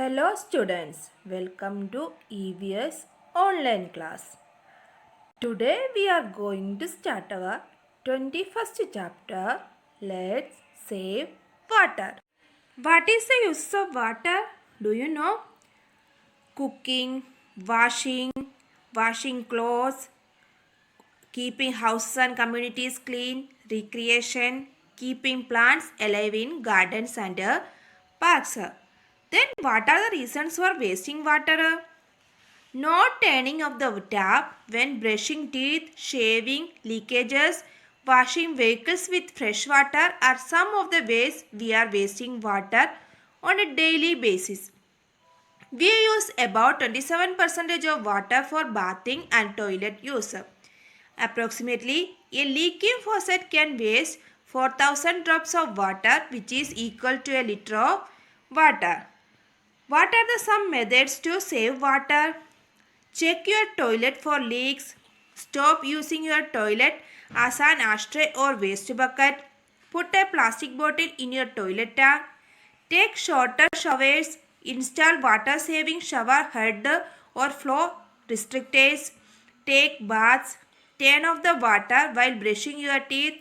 Hello students, welcome to EVS online class. Today we are going to start our 21st chapter. Let's save water. What is the use of water? Do you know? Cooking, washing clothes, keeping houses and communities clean, recreation, keeping plants alive in gardens and parks. Then what are the reasons for wasting water? Not turning off the tap when brushing teeth, shaving, leakages, washing vehicles with fresh water are some of the ways we are wasting water on a daily basis. We use about 27% of water for bathing and toilet use. Approximately, a leaking faucet can waste 4000 drops of water, which is equal to a liter of water. What are the some methods to save water? Check your toilet for leaks. Stop using your toilet as an ashtray or waste bucket. Put a plastic bottle in your toilet tank. Take shorter showers. Install water saving shower head or flow restrictors. Take baths. Turn off the water while brushing your teeth.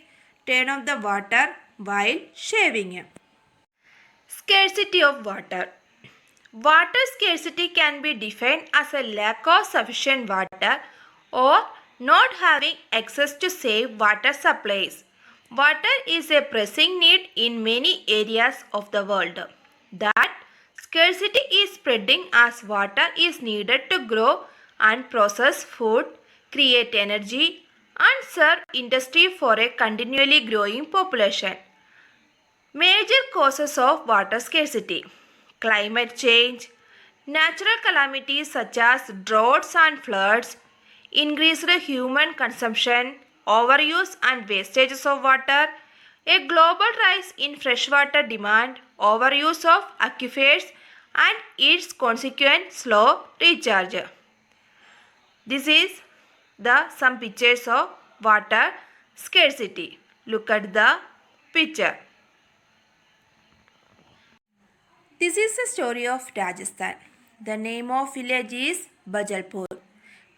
Turn off the water while shaving. Scarcity of water. Water scarcity can be defined as a lack of sufficient water or not having access to safe water supplies. Water is a pressing need in many areas of the world. That scarcity is spreading as water is needed to grow and process food, create energy, and serve industry for a continually growing population. Major causes of water scarcity: climate change, natural calamities such as droughts and floods, increased human consumption, overuse and wastages of water, a global rise in freshwater demand, overuse of aquifers and its consequent slow recharge. This is the some pictures of water scarcity. Look at the picture. This is the story of Rajasthan. The name of village is Bajalpur.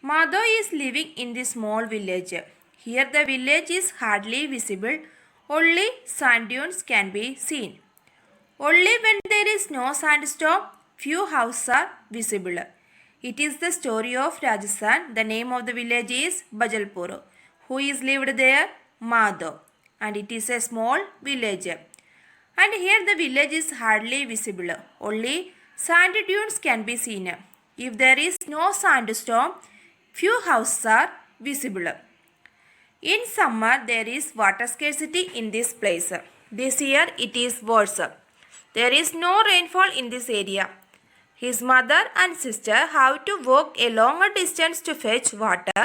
Madhav is living in this small village. Here the village is hardly visible. Only sand dunes can be seen. Only when there is no sandstorm, few houses are visible. It is the story of Rajasthan. The name of the village is Bajalpur. Who is lived there? Madhav. And it is a small village. And here the village is hardly visible. Only sand dunes can be seen. If there is no sandstorm, few houses are visible. In summer, there is water scarcity in this place. This year it is worse. There is no rainfall in this area. His mother and sister have to walk a longer distance to fetch water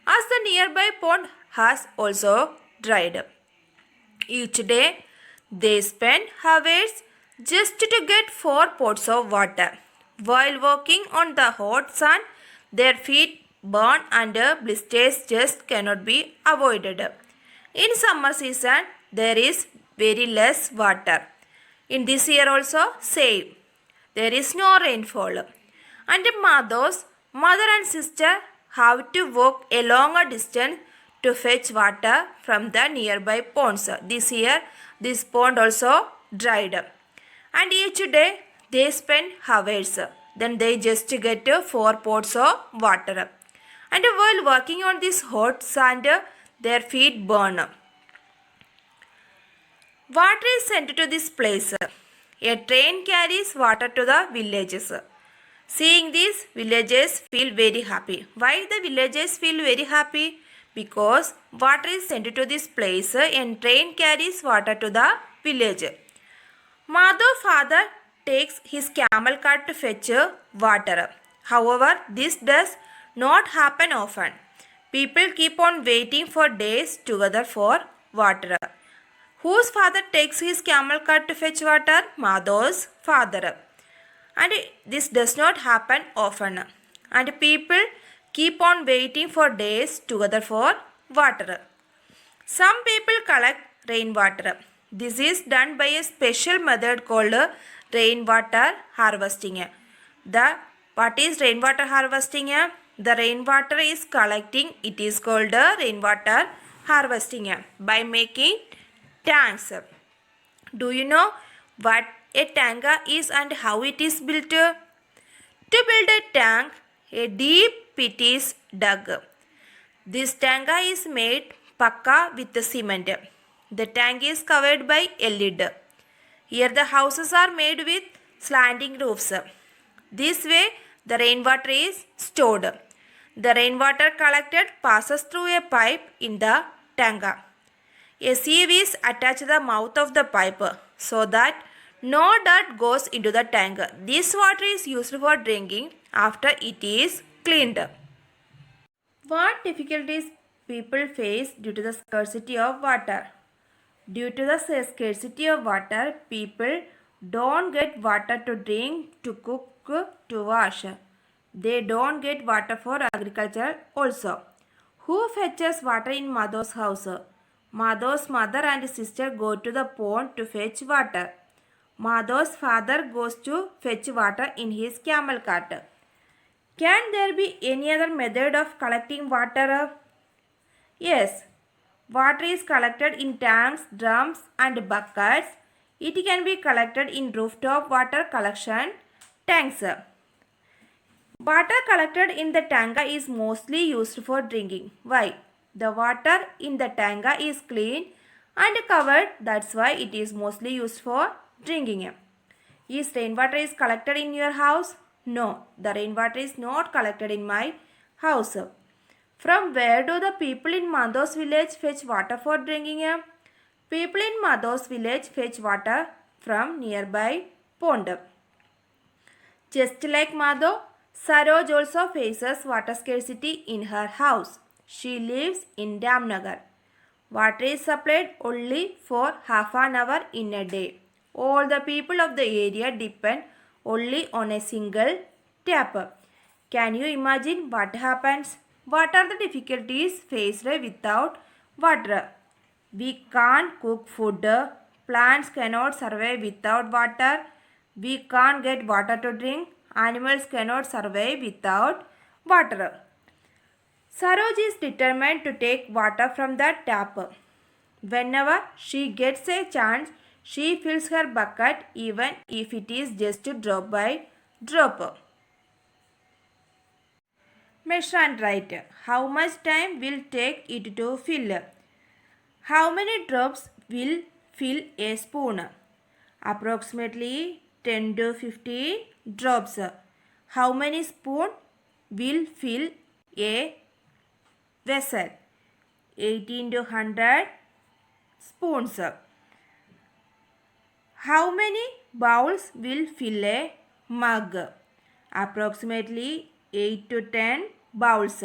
as the nearby pond has also dried. Each day, they spend hours just to get 4 pots of water. While walking on the hot sun, their feet burn and blisters just cannot be avoided. In summer season, there is very less water. In this year also, same. There is no rainfall. And Madhav's mother and sister have to walk a longer distance to fetch water from the nearby ponds. This year, this pond also dried. And each day they spend hours. Then they just get 4 pots of water. And while working on this hot sand, their feet burn. Water is sent to this place. A train carries water to the villages. Seeing these, villagers feel very happy. Why the villagers feel very happy? Because water is sent to this place and train carries water to the village. Madhav's father takes his camel cart to fetch water. However, this does not happen often. People keep on waiting for days together for water. Whose father takes his camel cart to fetch water? Madhav's father. And this does not happen often. And people keep on waiting for days together for water. Some people collect rainwater, This is done by a special method called rainwater harvesting. What is rainwater harvesting? The rainwater is collecting. It is called rainwater harvesting by making tanks. Do you know what a tank is and how it is built? To build a tank, a deep pit is dug. This tank is made pakka with the cement. The tank is covered by a lid. Here the houses are made with slanting roofs. This way the rainwater is stored. The rainwater collected passes through a pipe in the tank. A sieve is attached to the mouth of the pipe so that no dirt goes into the tank. This water is used for drinking after it is cleaned. What difficulties people face due to the scarcity of water? Due to the scarcity of water, people don't get water to drink, to cook, to wash. They don't get water for agriculture also. Who fetches water in Madho's house? Madho's mother and sister go to the pond to fetch water. Madho's father goes to fetch water in his camel cart. Can there be any other method of collecting water? Yes. Water is collected in tanks, drums and buckets. It can be collected in rooftop water collection tanks. Water collected in the tank is mostly used for drinking. Why? The water in the tank is clean and covered. That's why it is mostly used for drinking. Is rainwater is collected in your house? No, the rainwater is not collected in my house. From where do the people in Madho's village fetch water for drinking? People in Madho's village fetch water from nearby pond. Just like Madho, Saroj also faces water scarcity in her house. She lives in Damnagar. Water is supplied only for half an hour in a day. All the people of the area depend only on a single tap. Can you imagine what happens? What are the difficulties faced without water? We can't cook food. Plants cannot survive without water. We can't get water to drink. Animals cannot survive without water. Saroj is determined to take water from the tap. Whenever she gets a chance, she fills her bucket even if it is just drop by drop. Measure and write. How much time will take it to fill? How many drops will fill a spoon? Approximately 10 to 15 drops. How many spoons will fill a vessel? 18 to 100 spoons. How many bowls will fill a mug? Approximately 8 to 10 bowls.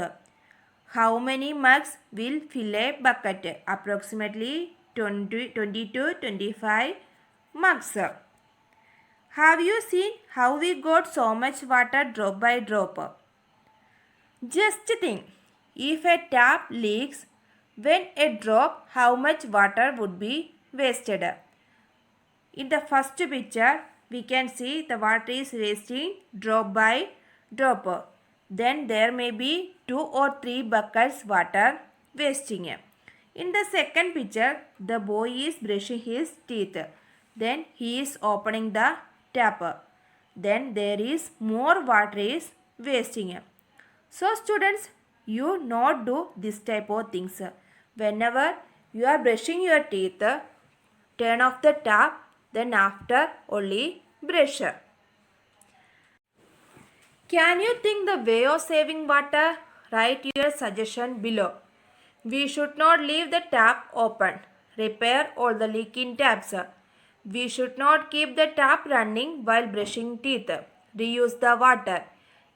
How many mugs will fill a bucket? Approximately 20 to 25 mugs. Have you seen how we got so much water drop by drop? Just think, if a tap leaks when a drop, how much water would be wasted? In the first picture, we can see the water is wasting drop by drop. Then there may be 2 or 3 buckets water wasting. In the second picture, the boy is brushing his teeth. Then he is opening the tap. Then there is more water is wasting. So students, you not do this type of things. Whenever you are brushing your teeth, turn off the tap. Then after only brush. Can you think the way of saving water? Write your suggestion below. We should not leave the tap open. Repair all the leaking taps. We should not keep the tap running while brushing teeth. Reuse the water.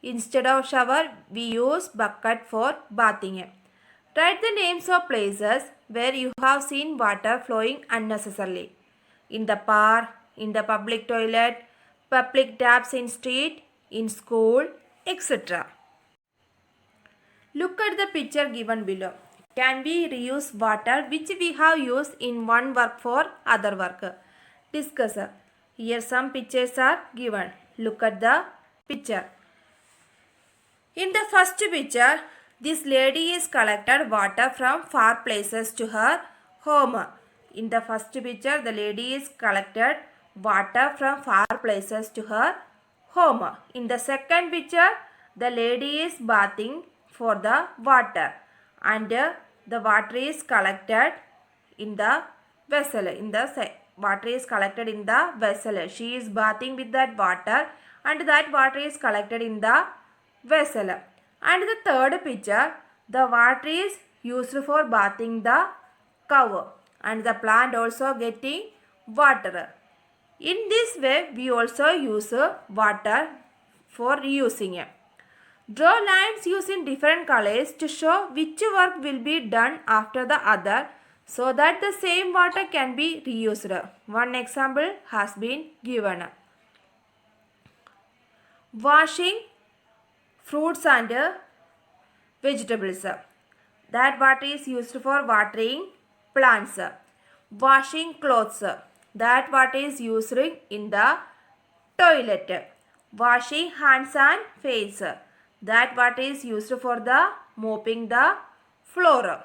Instead of shower, we use bucket for bathing. Write the names of places where you have seen water flowing unnecessarily. In the park, in the public toilet, public taps in street, in school, etc. Look at the picture given below. can we reuse water which we have used in one work for other work? Discuss. Here some pictures are given. Look at the picture. In the first picture, this lady is collected water from far places to her home. In the first picture, the lady is collected water from far places to her home. In the second picture, the lady is bathing for the water and the water is collected in the vessel. Water is collected in the vessel. She is bathing with that water and that water is collected in the vessel. And the third picture, the water is used for bathing the cow and the plant also getting water. In this way, we also use water for reusing. Draw lines using different colors to show which work will be done after the other so that the same water can be reused. One example has been given. Washing fruits and vegetables. That water is used for watering plants. Washing clothes. That water is used in the toilet. Washing hands and face. That water is used for the mopping the floor.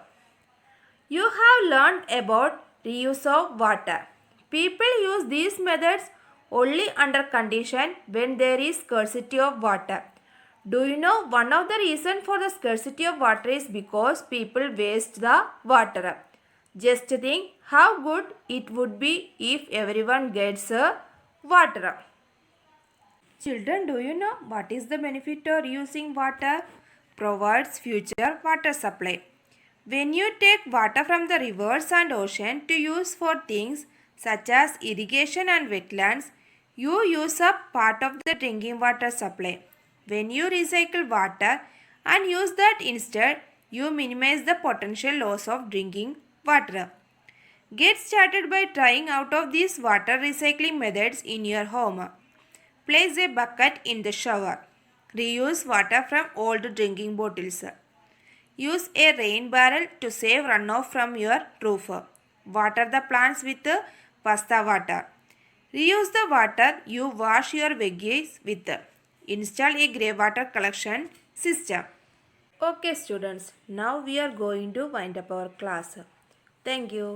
You have learned about reuse of water. People use these methods only under condition when there is scarcity of water. Do you know one of the reasons for the scarcity of water is because people waste the water. Just think how good it would be if everyone gets water. Children, do you know what is the benefit of using water? Provides future water supply. When you take water from the rivers and ocean to use for things such as irrigation and wetlands, you use up part of the drinking water supply. When you recycle water and use that instead, you minimize the potential loss of drinking water. Get started by trying out of these water recycling methods in your home. Place a bucket in the shower. Reuse water from old drinking bottles. Use a rain barrel to save runoff from your roof. Water the plants with pasta water. Reuse the water you wash your veggies with. Install a grey water collection system. Okay students, now we are going to wind up our class. Thank you.